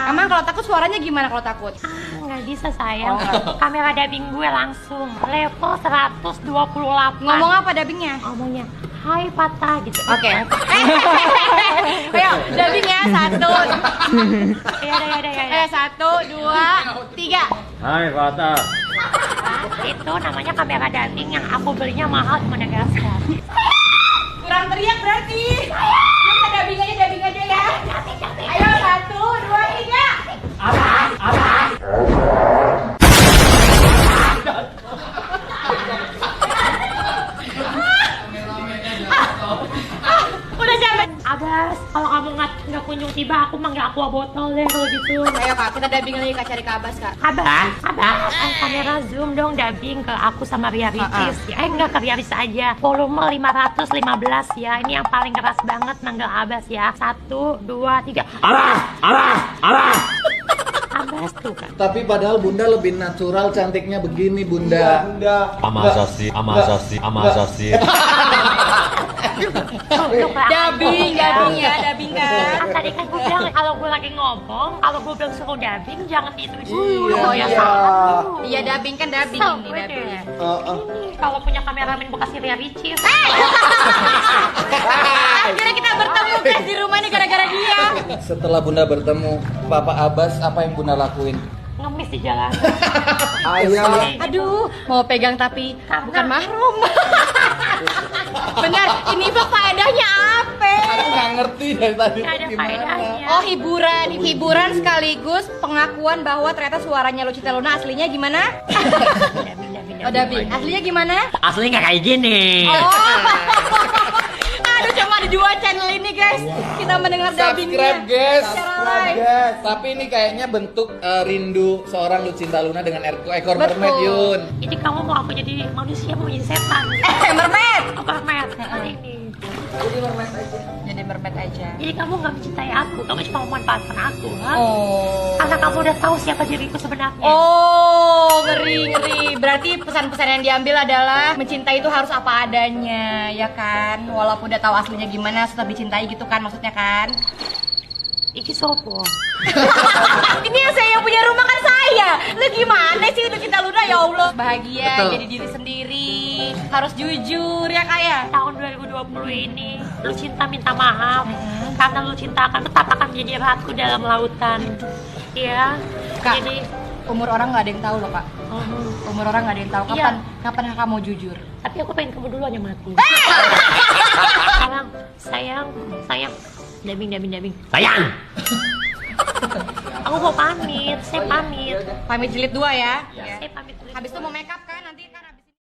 Emang kalau takut suaranya gimana kalau takut? Nggak bisa sayang. Kamera dubbing gue langsung level 128. Ngomong apa dubbingnya? Ngomongnya hai patah gitu. Oke. Ayo, dubbing ya. 1. Ya. Ayo 1, 2, 3. Hai Fata. Itu namanya kamera dubbing yang aku belinya mahal di Madagaskar. Kurang teriak berarti. Kita dubbing aja ya. Ayo 1, 2, 3. Udah jangan. Abas, kalau kamu nggak kunjung tiba, aku manggil aqua botol deh kalau gitu. Ayo kak, kita dubbing lagi kak, cari ke Abas kak. Abas, kamera zoom dong dubbing ke aku sama Ria Ricis. Enggak ke Ria Ricis aja. Volume 515 ya. Ini yang paling keras banget manggil Abas ya. 1, 2, 3. Arah. Abas tuh kan. Tapi padahal Bunda lebih natural cantiknya begini Bunda. Masa sih. Dubbing ya, dubbing kan. Kan tadi kan gue bilang kalau gue lagi ngomong, kalau gue bilang suruh dubbing jangan itu dulu. Iya, Ya iya. salah. Iya dubbing kan dubbing So, ini gue dubbingnya. Ini kalau punya kameramen bekas Ria Ricis. Akhirnya kita bertemu guys di rumah ini gara-gara dia. Setelah Bunda bertemu Papa Abbas, apa yang Bunda lakuin? Ngemis di jalan. Ayah. Aduh, mau pegang tapi bukan mahrum. Benar, ini Bang faedahnya apa? Aku nggak ngerti dari tadi Nggak ada gimana. faedahnya. Oh hiburan sekaligus pengakuan bahwa ternyata suaranya Lucita Luna aslinya gimana? Oh dubbing, aslinya gimana? Asli nggak kayak gini. Oh, aduh cuma ada 2 channel ini guys. Kita mendengar dubbingnya. Subscribe guys. Secara live. Tapi ini kayaknya bentuk rindu seorang Lucinta Luna dengan ekor Betul. mermaid Yun. Jadi kamu mau aku jadi manusia, mau jadi setan? Mermaid. Mermaid ini. Jadi mermaid aja. Jadi kamu nggak mencintai aku, kamu cuma memanfaatkan aku, ha? Oh. Karena kamu udah tahu siapa diriku sebenarnya. Oh, ngeri. Berarti pesan-pesan yang diambil adalah mencintai itu harus apa adanya, ya kan? Walaupun udah tahu aslinya gimana, tetap dicintai gitu kan maksudnya kan? Iki sopo. Ini yang punya rumah kan saya. Lu gimana sih Lucinta Luna ya Allah? Bahagia Betul. jadi diri sendiri. Harus jujur ya Kak ya? Tahun 2020 ini, Lucinta minta maaf karena Lucinta akan tetap akan menjadi ratu dalam lautan. Ya. Kak. Jadi Umur orang nggak ada yang tahu loh Kak. Umur orang nggak ada yang tahu. Iya. Kapan Kakak mau jujur? tapi aku pengen kamu duluan yang mati. Sekarang, sayang. Dubbing. Sayang. Aku mau pamit, saya pamit. Pamit jilid 2 ya. Saya pamit dulu. Habis itu mau make up.